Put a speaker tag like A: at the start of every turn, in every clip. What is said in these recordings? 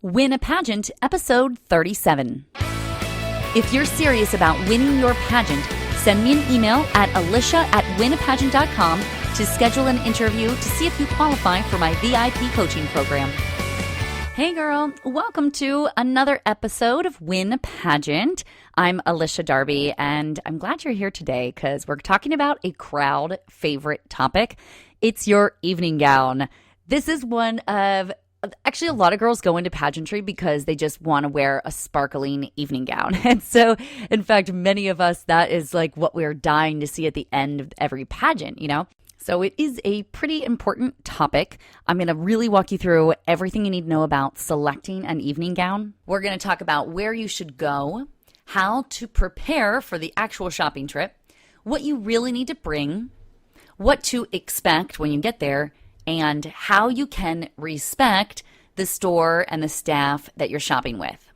A: Win a Pageant, episode 37. If you're serious about winning your pageant, send me an email at alycia@winapageant.com to schedule an interview to see if you qualify for my VIP coaching program. Hey girl, welcome to another episode of Win a Pageant. I'm Alycia Darby, and I'm glad you're here today because we're talking about a crowd favorite topic. It's your evening gown. This is one of actually, a lot of girls go into pageantry because they just want to wear a sparkling evening gown. And so, in fact, many of us, that is like what we're dying to see at the end of every pageant, you know? So it is a pretty important topic. I'm going to really walk you through everything you need to know about selecting an evening gown. We're going to talk about where you should go, how to prepare for the actual shopping trip, what you really need to bring, what to expect when you get there, and how you can respect the store and the staff that you're shopping with.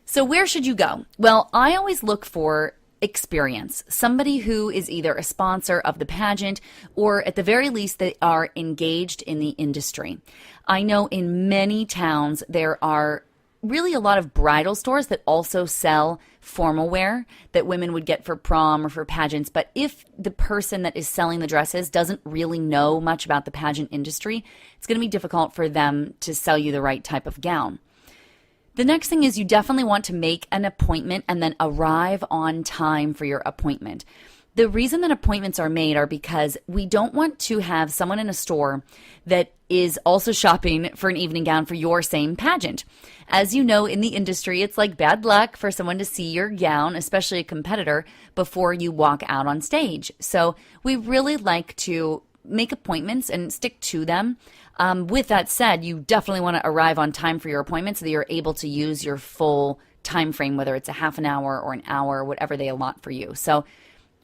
A: So where should you go? Well, I always look for experience. Somebody who is either a sponsor of the pageant or at the very least they are engaged in the industry. I know in many towns there are really a lot of bridal stores that also sell formal wear that women would get for prom or for pageants. But if the person that is selling the dresses doesn't really know much about the pageant industry, it's going to be difficult for them to sell you the right type of gown. The next thing is you definitely want to make an appointment and then arrive on time for your appointment. The reason that appointments are made are because we don't want to have someone in a store that is also shopping for an evening gown for your same pageant. As you know, in the industry, it's like bad luck for someone to see your gown, especially a competitor, before you walk out on stage. So we really like to make appointments and stick to them. With that said, you definitely want to arrive on time for your appointment so that you're able to use your full time frame, whether it's a half an hour or an hour, whatever they allot for you. So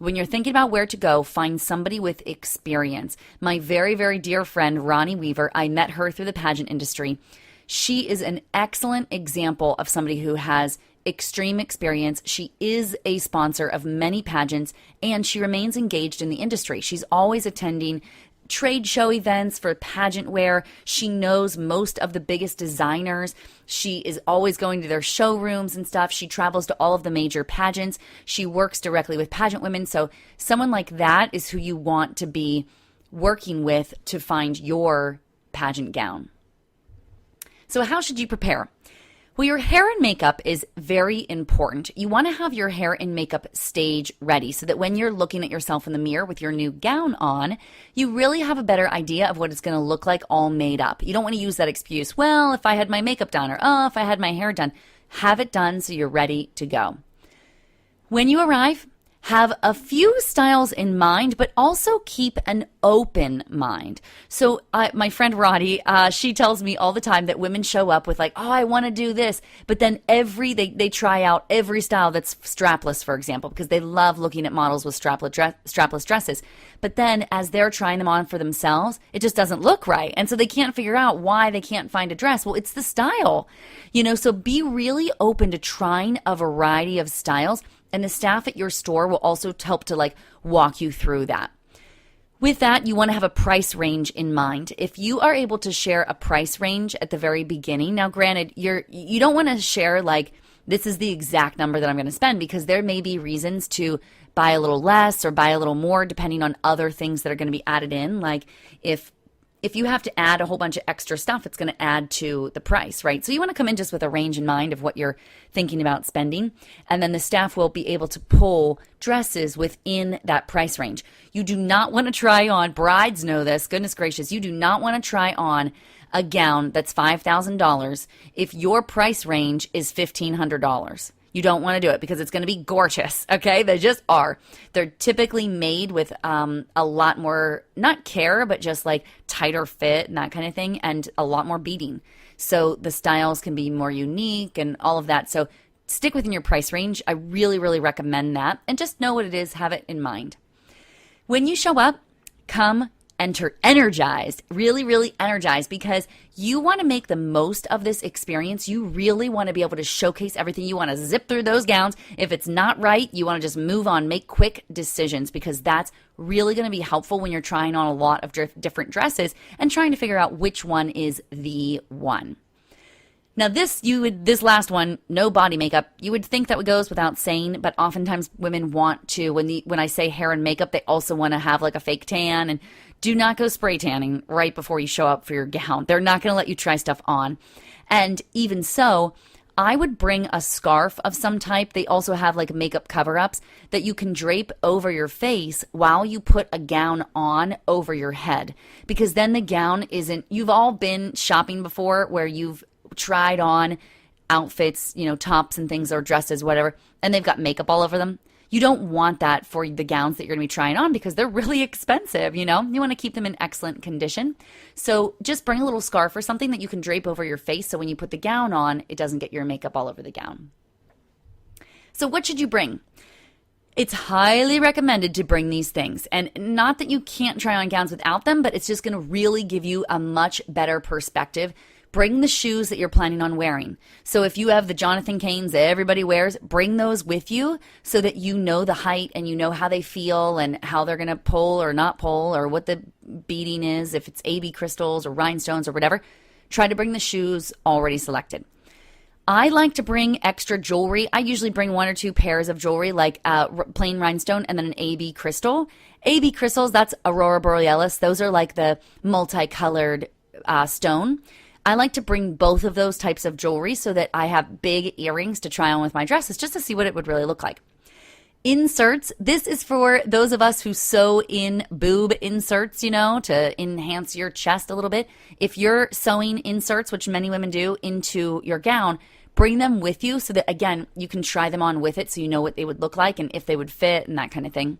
A: when you're thinking about where to go, find somebody with experience. My very, very dear friend, Ronnie Weaver, I met her through the pageant industry. She is an excellent example of somebody who has extreme experience. She is a sponsor of many pageants, and she remains engaged in the industry. She's always attending trade show events for pageant wear. She knows most of the biggest designers. She is always going to their showrooms and stuff. She travels to all of the major pageants. She works directly with pageant women. So someone like that is who you want to be working with to find your pageant gown. So how should you prepare? Well, your hair and makeup is very important. You want to have your hair and makeup stage ready so that when you're looking at yourself in the mirror with your new gown on, you really have a better idea of what it's going to look like all made up. You don't want to use that excuse, well, if I had my makeup done, or if I had my hair done. Have it done so you're ready to go. When you arrive, have a few styles in mind, but also keep an open mind. So my friend Roddy, she tells me all the time that women show up with like, oh, I want to do this. But then they try out every style that's strapless, for example, because they love looking at models with strapless dresses. But then as they're trying them on for themselves, it just doesn't look right. And so they can't figure out why they can't find a dress. Well, it's the style, so be really open to trying a variety of styles. And the staff at your store will also help to walk you through that. With that, you want to have a price range in mind. If you are able to share a price range at the very beginning, now granted, you don't want to share this is the exact number that I'm going to spend, because there may be reasons to buy a little less or buy a little more depending on other things that are going to be added in. Like if you have to add a whole bunch of extra stuff, it's going to add to the price, right? So you want to come in just with a range in mind of what you're thinking about spending, and then the staff will be able to pull dresses within that price range. You do not want to try on, brides know this, goodness gracious, you do not want to try on a gown that's $5,000 if your price range is $1,500. You don't want to do it because it's going to be gorgeous, okay? They just are. They're typically made with a lot more, not care, but just tighter fit and that kind of thing, and a lot more beading. So the styles can be more unique and all of that. So stick within your price range. I really, really recommend that. And just know what it is. Have it in mind. When you show up, come energized, really, really energized, because you want to make the most of this experience. You really want to be able to showcase everything. You want to zip through those gowns. If it's not right, you want to just move on, make quick decisions, because that's really going to be helpful when you're trying on a lot of different dresses and trying to figure out which one is the one. Now this last one, no body makeup, you would think that goes without saying, but oftentimes women want to, when I say hair and makeup, they also want to have like a fake tan. And do not go spray tanning right before you show up for your gown. They're not going to let you try stuff on. And even so, I would bring a scarf of some type. They also have like makeup cover-ups that you can drape over your face while you put a gown on over your head. Because then the gown isn't, you've all been shopping before where you've tried on outfits, tops and things or dresses, whatever, and they've got makeup all over them. You don't want that for the gowns that you're going to be trying on because they're really expensive, You want to keep them in excellent condition. So just bring a little scarf or something that you can drape over your face so when you put the gown on, it doesn't get your makeup all over the gown. So what should you bring? It's highly recommended to bring these things. And not that you can't try on gowns without them, but it's just going to really give you a much better perspective. Bring the shoes that you're planning on wearing. So if you have the Jonathan Canes that everybody wears, bring those with you so that you know the height and you know how they feel and how they're going to pull or not pull or what the beading is, if it's AB crystals or rhinestones or whatever. Try to bring the shoes already selected. I like to bring extra jewelry. I usually bring 1 or 2 pairs of jewelry, like plain rhinestone and then an AB crystal. AB crystals, that's Aurora Borealis. Those are like the multicolored stone. I like to bring both of those types of jewelry so that I have big earrings to try on with my dresses just to see what it would really look like. Inserts. This is for those of us who sew in boob inserts, to enhance your chest a little bit. If you're sewing inserts, which many women do, into your gown, bring them with you so that, again, you can try them on with it so you know what they would look like and if they would fit and that kind of thing.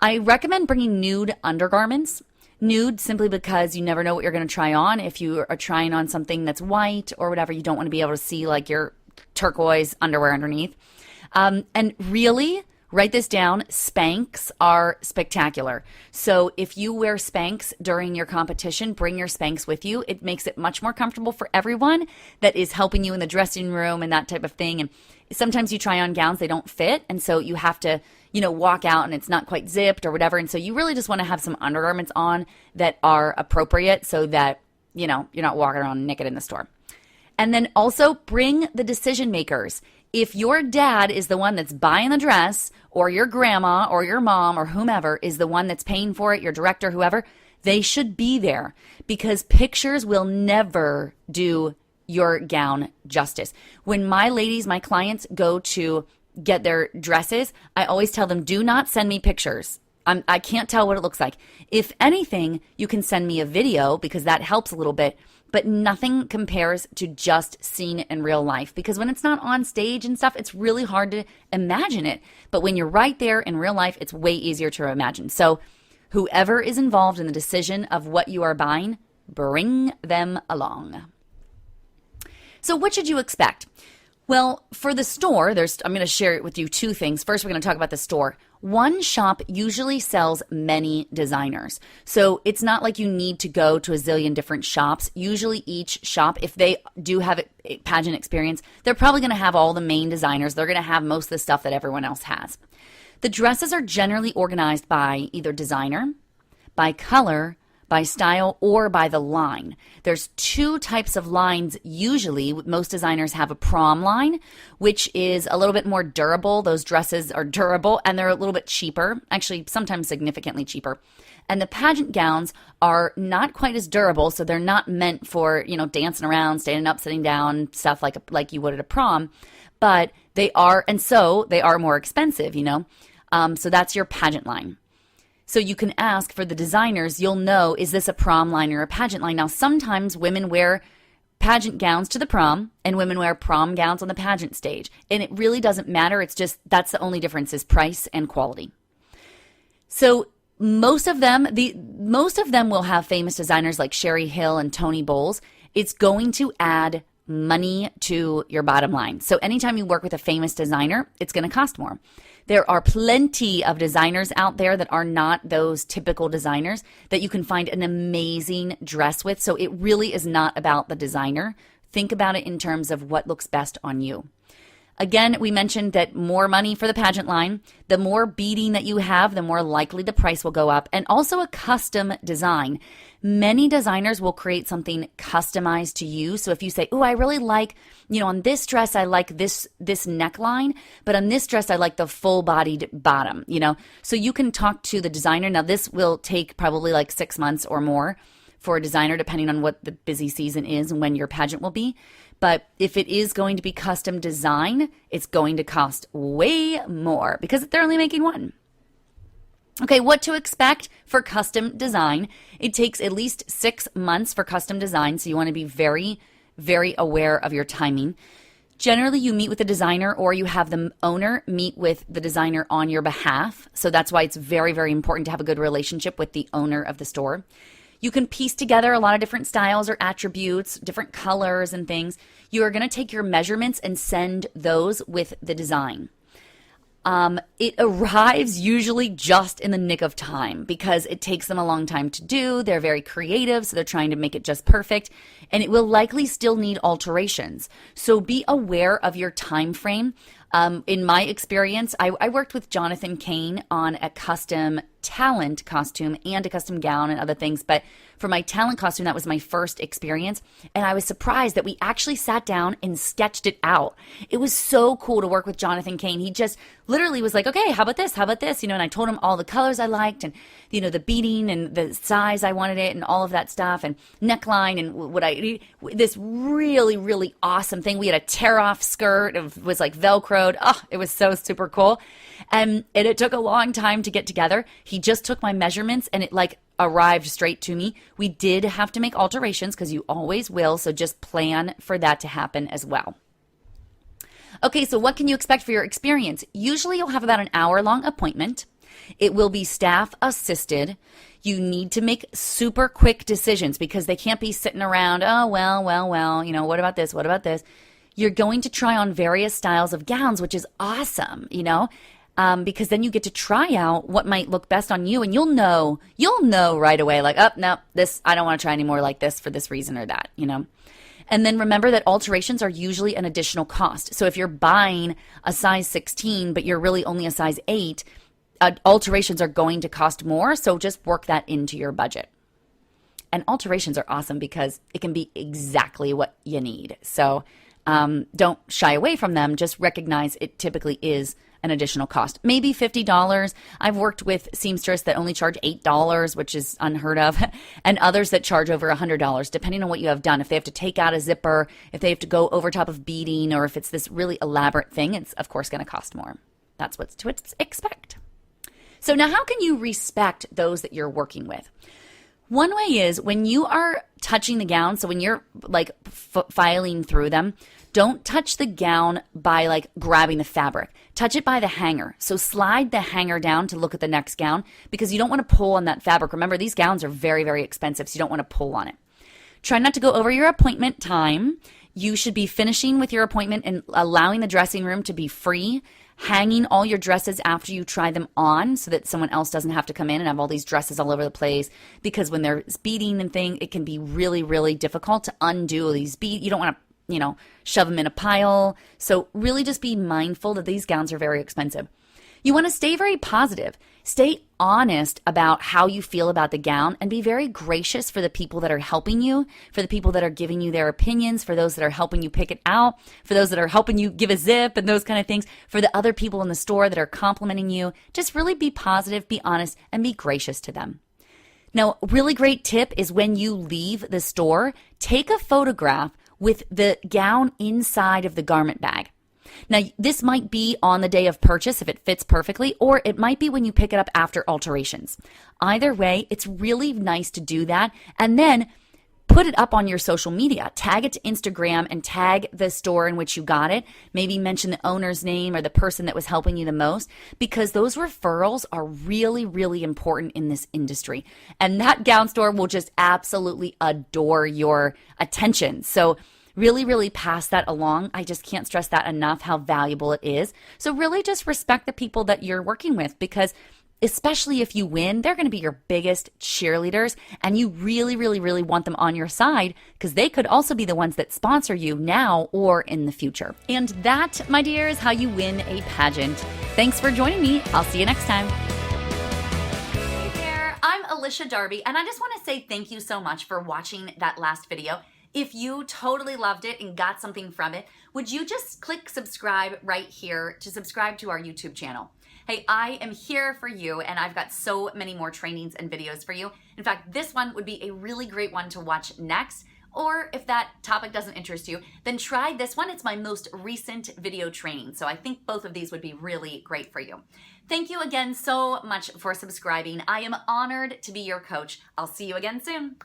A: I recommend bringing nude undergarments. Nude simply because you never know what you're going to try on. If you are trying on something that's white or whatever, you don't want to be able to see like your turquoise underwear underneath. And really, write this down, Spanx are spectacular. So if you wear Spanx during your competition, bring your Spanx with you. It makes it much more comfortable for everyone that is helping you in the dressing room and that type of thing. And sometimes you try on gowns, they don't fit. And so you have to walk out and it's not quite zipped or whatever. And so you really just want to have some undergarments on that are appropriate so that, you're not walking around naked in the store. And then also bring the decision makers. If your dad is the one that's buying the dress or your grandma or your mom or whomever is the one that's paying for it, your director, whoever, they should be there because pictures will never do your gown justice. When my ladies, my clients go to get their dresses, I always tell them, do not send me pictures. I can't tell what it looks like. If anything, you can send me a video because that helps a little bit, but nothing compares to just seeing it in real life because when it's not on stage and stuff, it's really hard to imagine it. But when you're right there in real life, it's way easier to imagine. So whoever is involved in the decision of what you are buying, bring them along. So what should you expect? Well, for the store, I'm going to share with you 2 things. First, we're going to talk about the store. One shop usually sells many designers. So it's not like you need to go to a zillion different shops. Usually each shop, if they do have a pageant experience, they're probably going to have all the main designers. They're going to have most of the stuff that everyone else has. The dresses are generally organized by either designer, by color, by style, or by the line. There's 2 types of lines usually. Most designers have a prom line, which is a little bit more durable. Those dresses are durable and they're a little bit cheaper, actually sometimes significantly cheaper. And the pageant gowns are not quite as durable, so they're not meant for, dancing around, standing up, sitting down, stuff like you would at a prom. But they are, and so they are more expensive, So that's your pageant line. So you can ask for the designers, you'll know, is this a prom line or a pageant line? Now, sometimes women wear pageant gowns to the prom and women wear prom gowns on the pageant stage. And it really doesn't matter. It's just, that's the only difference is price and quality. So most of them will have famous designers like Sherry Hill and Tony Bowles. It's going to add money to your bottom line. So anytime you work with a famous designer, it's going to cost more. There are plenty of designers out there that are not those typical designers that you can find an amazing dress with. So it really is not about the designer. Think about it in terms of what looks best on you. Again, we mentioned that more money for the pageant line, the more beading that you have, the more likely the price will go up, and also a custom design. Many designers will create something customized to you. So if you say, oh, I really like, on this dress, I like this neckline, but on this dress, I like the full bodied bottom, So you can talk to the designer. Now, this will take probably like 6 months or more for a designer, depending on what the busy season is and when your pageant will be. But if it is going to be custom design, it's going to cost way more because they're only making one. Okay, what to expect for custom design? It takes at least 6 months for custom design, so you want to be very, very aware of your timing. Generally, you meet with the designer or you have the owner meet with the designer on your behalf. So that's why it's very, very important to have a good relationship with the owner of the store. You can piece together a lot of different styles or attributes, different colors and things. You are going to take your measurements and send those with the design. It arrives usually just in the nick of time because it takes them a long time to do. They're very creative, so they're trying to make it just perfect, and it will likely still need alterations. So be aware of your time frame. In my experience, I worked with Jonathan Kane on a custom talent costume and a custom gown and other things, but for my talent costume, that was my first experience, and I was surprised that we actually sat down and sketched it out. It was so cool to work with Jonathan Kane. He just literally was like, okay, how about this? How about this? And I told him all the colors I liked and, the beading and the size I wanted it and all of that stuff and neckline and this really, really awesome thing. We had a tear-off skirt. It was like Velcroed. Oh, it was so super cool. And it took a long time to get together. He just took my measurements and it arrived straight to me. We did have to make alterations because you always will, so just plan for that to happen as well. Okay, so what can you expect for your experience? Usually you'll have about an hour-long appointment. It will be staff assisted. You need to make super quick decisions because they can't be sitting around, oh, well, what about this? What about this? You're going to try on various styles of gowns, which is awesome, because then you get to try out what might look best on you, and you'll know right away, like, oh, no, this, I don't want to try any more like this for this reason or that, And then remember that alterations are usually an additional cost. So if you're buying a size 16, but you're really only a size 8, alterations are going to cost more, so just work that into your budget. And alterations are awesome because it can be exactly what you need. So don't shy away from them. Just recognize it typically is an additional cost. Maybe $50. I've worked with seamstress that only charge $8, which is unheard of, and others that charge over $100, depending on what you have done. If they have to take out a zipper, if they have to go over top of beading, or if it's this really elaborate thing, it's of course going to cost more. That's what to expect. So now how can you respect those that you're working with? One way is when you are touching the gown, so when you're filing through them, don't touch the gown by grabbing the fabric. Touch it by the hanger. So slide the hanger down to look at the next gown because you don't want to pull on that fabric. Remember, these gowns are very, very expensive, so you don't want to pull on it. Try not to go over your appointment time. You should be finishing with your appointment and allowing the dressing room to be free, hanging all your dresses after you try them on so that someone else doesn't have to come in and have all these dresses all over the place, because when they're beading and things, it can be really, really difficult to undo these beads. You don't want to shove them in a pile. So really just be mindful that these gowns are very expensive. You want to stay very positive. Stay honest about how you feel about the gown and be very gracious for the people that are helping you, for the people that are giving you their opinions, for those that are helping you pick it out, for those that are helping you give a zip and those kind of things, for the other people in the store that are complimenting you. Just really be positive, be honest, and be gracious to them. Now, a really great tip is when you leave the store, take a photograph with the gown inside of the garment bag. Now, this might be on the day of purchase if it fits perfectly, or it might be when you pick it up after alterations. Either way, it's really nice to do that, and then put it up on your social media. Tag it to Instagram and tag the store in which you got it. Maybe mention the owner's name or the person that was helping you the most, because those referrals are really, really important in this industry. And that gown store will just absolutely adore your attention. So really, really pass that along. I just can't stress that enough, how valuable it is. So really just respect the people that you're working with, because especially if you win, they're going to be your biggest cheerleaders, and you really, really, really want them on your side because they could also be the ones that sponsor you now or in the future. And that, my dear, is how you win a pageant. Thanks for joining me. I'll see you next time. Hey there, I'm Alycia Darby, and I just want to say thank you so much for watching that last video. If you totally loved it and got something from it, would you just click subscribe right here to subscribe to our YouTube channel? Hey, I am here for you, and I've got so many more trainings and videos for you. In fact, this one would be a really great one to watch next. Or if that topic doesn't interest you, then try this one. It's my most recent video training. So I think both of these would be really great for you. Thank you again so much for subscribing. I am honored to be your coach. I'll see you again soon.